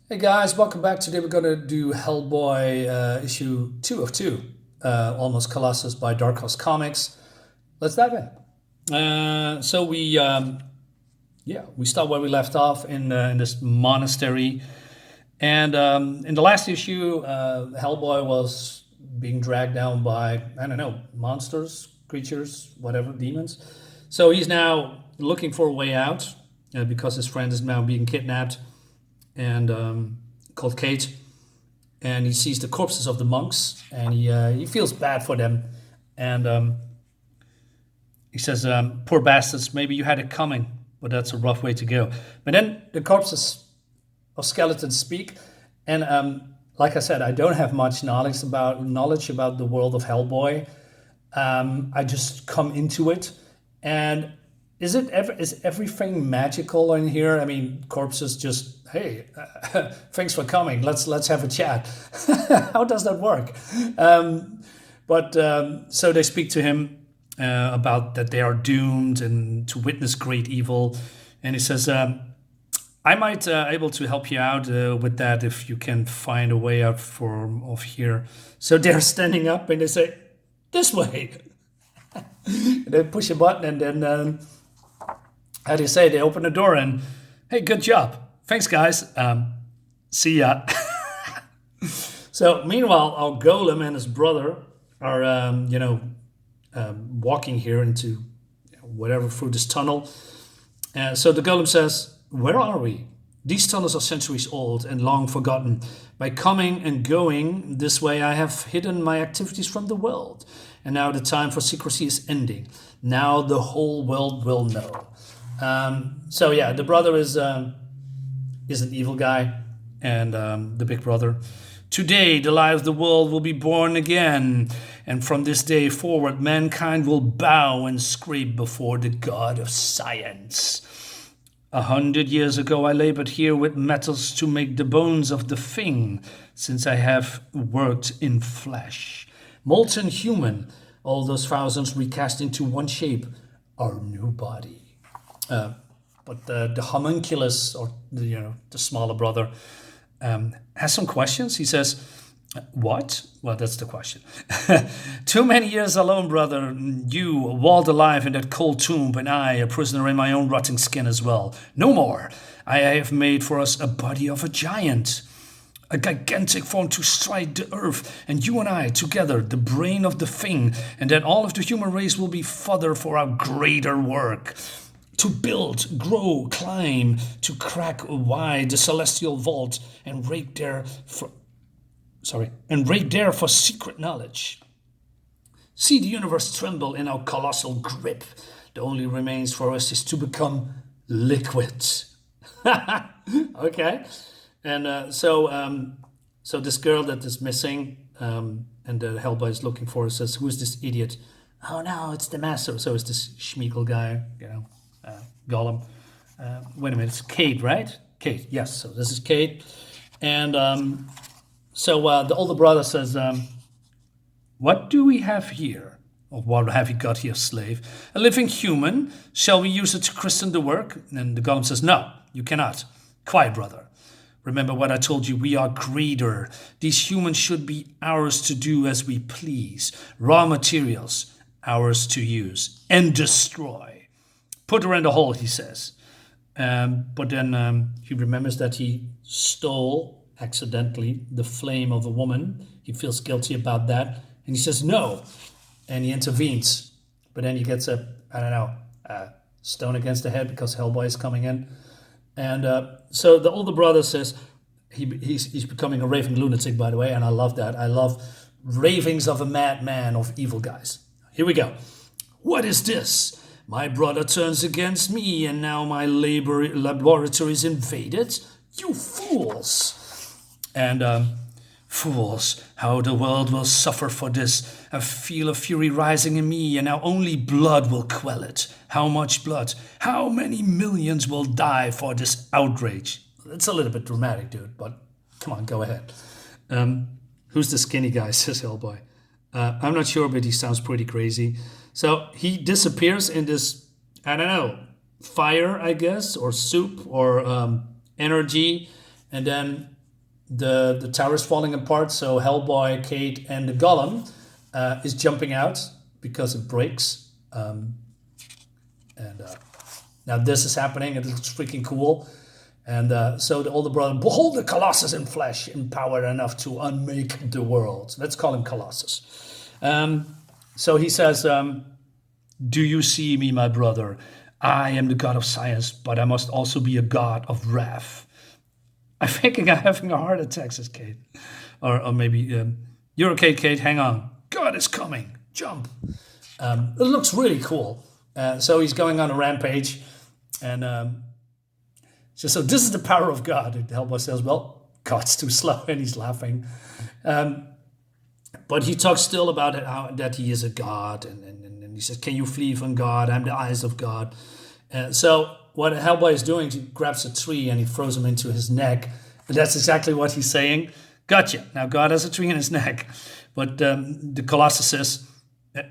Hey guys, welcome back. Today we're going to do Hellboy issue 2 of 2, Almost Colossus by Dark Horse Comics. Let's dive in. We start where we left off in this monastery. And in the last issue, Hellboy was being dragged down by, I don't know, monsters, creatures, whatever, demons. So he's now looking for a way out because his friend is now being kidnapped and called Kate, and he sees the corpses of the monks, and he feels bad for them, and he says, "Poor bastards, maybe you had it coming, but that's a rough way to go." But then the corpses of skeletons speak, and like I said, I don't have much knowledge about the world of Hellboy. I just come into it, and is everything magical in here? I mean, corpses just, hey, thanks for coming. Let's have a chat. How does that work? So they speak to him about that they are doomed and to witness great evil, and he says, "I might able to help you out with that if you can find a way out of here." So they're standing up and they say, "This way." They push a button and then. How do you say? They open the door and, hey, good job. Thanks, guys. See ya. So meanwhile, our golem and his brother are, walking here into whatever through this tunnel. So the golem says, "Where are we? These tunnels are centuries old and long forgotten. By coming and going this way, I have hidden my activities from the world. And now the time for secrecy is ending. Now the whole world will know." The brother is an evil guy, and the big brother. "Today, the light of the world will be born again, and from this day forward, mankind will bow and scrape before the god of science. 100 years ago, I labored here with metals to make the bones of the thing, since I have worked in flesh. Molten human, all those thousands recast into one shape, our new body." But the homunculus, or the smaller brother, has some questions. He says, "What?" Well, that's the question. "Too many years alone, brother. You, walled alive in that cold tomb, and I, a prisoner in my own rotting skin as well. No more. I have made for us a body of a giant, a gigantic form to stride the earth, and you and I together, the brain of the thing, and then all of the human race will be fodder for our greater work. To build, grow, climb, to crack wide the celestial vault and rake there for secret knowledge. See the universe tremble in our colossal grip. The only remains for us is to become liquid." Okay, and so this girl that is missing, and Hellboy is looking for, says, "Who is this idiot?" "Oh no, it's the master." So it's this Schmeagol guy, Gollum. Wait a minute, it's Kate, right? Kate, yes. So this is Kate, and the older brother says, "What do we have here? Or what have you got here, slave? A living human? Shall we use it to christen the work?" And the Gollum says, "No, you cannot. Quiet, brother. Remember what I told you, we are greater. These humans should be ours to do as we please. Raw materials, ours to use and destroy. Put her in the hole," he says. But then he remembers that he stole, accidentally, the flame of a woman. He feels guilty about that. And he says, "No." And he intervenes. But then he gets a stone against the head because Hellboy is coming in. And so the older brother says, he's becoming a raving lunatic, by the way, and I love that. I love ravings of a madman, of evil guys. Here we go. "What is this? My brother turns against me, and now my laboratory is invaded? You fools!" And "Fools, how the world will suffer for this. I feel a fury rising in me, and now only blood will quell it. How much blood? How many millions will die for this outrage?" It's a little bit dramatic, dude, but come on, go ahead. "Who's the skinny guy?" says Hellboy. I'm not sure, but he sounds pretty crazy. So he disappears in this, I don't know, fire, I guess, or soup, or energy. And then the tower is falling apart. So Hellboy, Kate, and the Golem is jumping out because it breaks. And now this is happening. It looks freaking cool. And so the older brother, behold the Colossus in flesh, empowered enough to unmake the world. Let's call him Colossus. So he says, do you see me, my brother? I am the god of science, but I must also be a god of wrath. I'm thinking I'm having a heart attack, says Kate. Or maybe, you're okay, Kate, hang on. God is coming, jump. It looks really cool. So he's going on a rampage. And so this is the power of God. And Hellboy says, well, God's too slow, and he's laughing. But he talks still about it, how that he is a god. And he says, can you flee from God? I'm the eyes of God. So what Hellboy is doing, he grabs a tree and he throws him into his neck. And that's exactly what he's saying. Gotcha. Now God has a tree in his neck. But the Colossus says,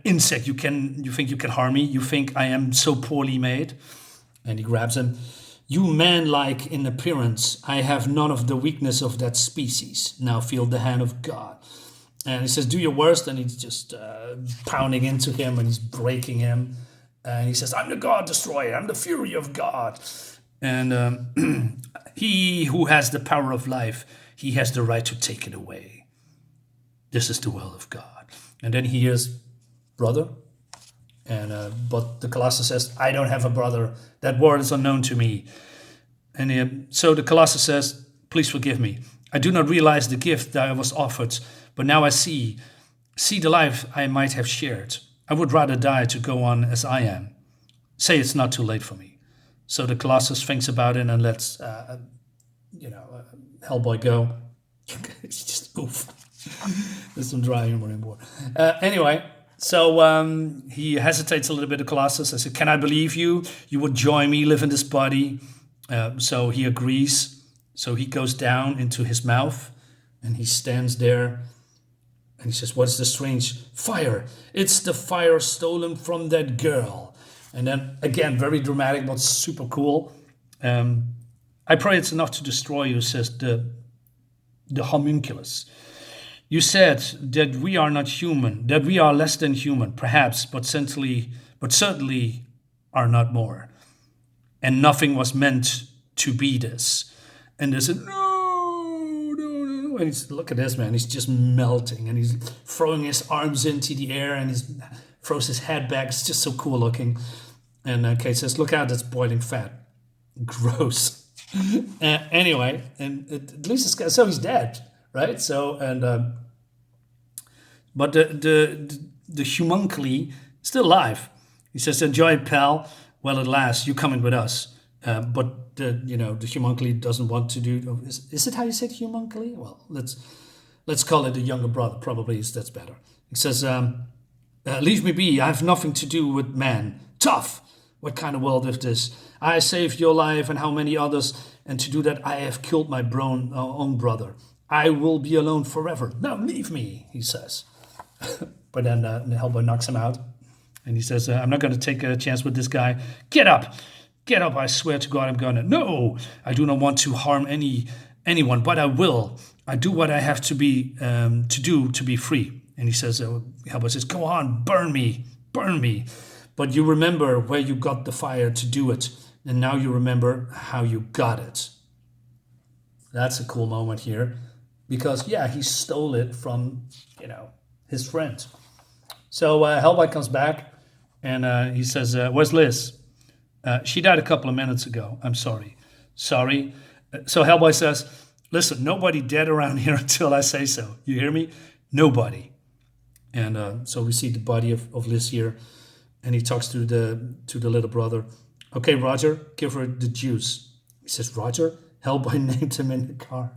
insect, you think you can harm me? You think I am so poorly made? And he grabs him. You man-like in appearance, I have none of the weakness of that species. Now feel the hand of God. And he says, do your worst. And he's just pounding into him and he's breaking him. And he says, I'm the God destroyer. I'm the fury of God. And he who has the power of life, he has the right to take it away. This is the will of God. And then he hears, brother. And but the Colossus says, I don't have a brother. That word is unknown to me. And so the Colossus says, please forgive me. I do not realize the gift that I was offered, but now I see the life I might have shared. I would rather die to go on as I am. Say it's not too late for me. So the Colossus thinks about it and lets, Hellboy go. It's just oof. There's some dry humor in board. Anyway, so he hesitates a little bit, the Colossus. I said, can I believe you? You would join me, live in this body. So he agrees. So he goes down into his mouth and he stands there. And he says, what's the strange fire? It's the fire stolen from that girl. And then, again, very dramatic, but super cool. I pray it's enough to destroy you, says the homunculus. You said that we are not human, that we are less than human, perhaps, but certainly are not more. And nothing was meant to be this. And they said, no. And look at this, man. He's just melting. And he's throwing his arms into the air and he throws his head back. It's just so cool looking. And Kate says, look out, that's boiling fat. Gross. Anyway, and at least this guy, so he's dead, right? So, and but the homunculi still alive. He says, enjoy it, pal. Well, at last, you coming with us. But the homunculi doesn't want to do. Is it how you say it, homunculi? Well, let's call it the younger brother. Probably that's better. He says, leave me be. I have nothing to do with man. Tough. What kind of world is this? I saved your life and how many others, and to do that I have killed my own brother. I will be alone forever. Now leave me, he says. But then Hellboy knocks him out, and he says, I'm not going to take a chance with this guy. Get up, I swear to God I'm going to. No, I do not want to harm anyone, but I will. I do what I have to do to be free. And he says, Hellboy says, go on, burn me. But you remember where you got the fire to do it, and now you remember how you got it. That's a cool moment here, because he stole it from, his friend. So Hellboy comes back, and he says, where's Liz? She died a couple of minutes ago. I'm sorry. Sorry. So Hellboy says, listen, nobody dead around here until I say so. You hear me? Nobody. And so we see the body of Liz here. And he talks to the little brother. Okay, Roger, give her the juice. He says, Roger? Hellboy named him in the car.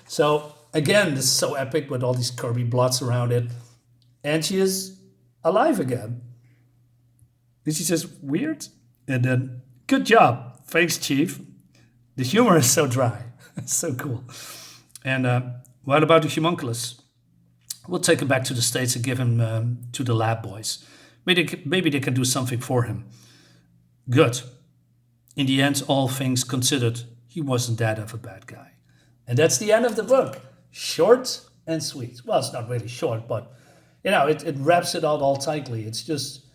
So, again, this is so epic with all these Kirby blots around it. And she is alive again. And she says, weird? And then, good job. Thanks, Chief. The humor is so dry. It's so cool. And what about the homunculus? We'll take him back to the States and give him to the lab boys. Maybe they can do something for him. Good. In the end, all things considered, he wasn't that of a bad guy. And that's the end of the book. Short and sweet. Well, it's not really short, but it wraps it out all tightly. It's just,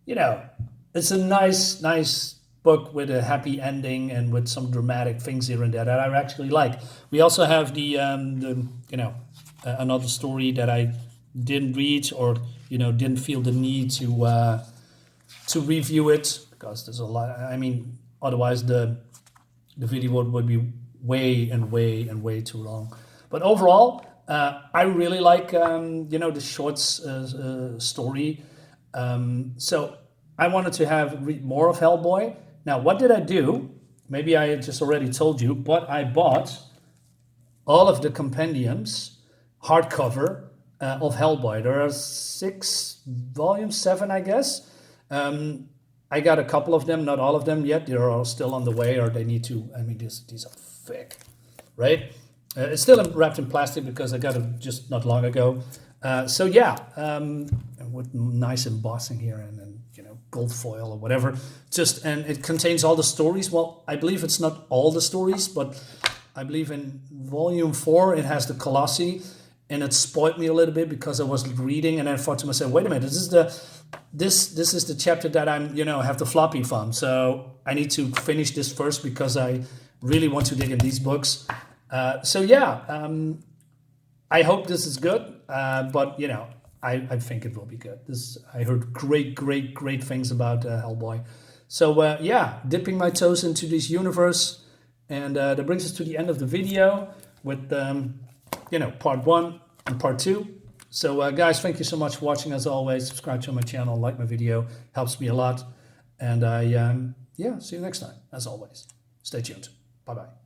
it's a nice book with a happy ending and with some dramatic things here and there that I actually like. We also have the another story that I didn't read or didn't feel the need to review it, because there's a lot. I mean, otherwise the video would be way too long. But overall, I really like the shorts story. So I wanted to read more of Hellboy. Now, what did I do? Maybe I just already told you, but I bought all of the compendiums, hardcover, of Hellboy. There are 6 volumes, 7, I guess. I got a couple of them, not all of them yet. They're all still on the way, or they need to. I mean, these are thick, right? It's still wrapped in plastic because I got it just not long ago. So yeah, with nice embossing here and gold foil or whatever. And it contains all the stories. Well, I believe it's not all the stories, but I believe in volume 4 it has the Colossi, and it spoiled me a little bit because I was reading and I thought to myself, wait a minute, this is the chapter that I'm have the floppy from. So I need to finish this first because I really want to dig in these books. So yeah, I hope this is good, but I think it will be good. I heard great things about Hellboy. So yeah, dipping my toes into this universe, and that brings us to the end of the video with part 1 and part 2. So guys, thank you so much for watching. As always, subscribe to my channel, like my video, helps me a lot. And see you next time. As always, stay tuned. Bye bye.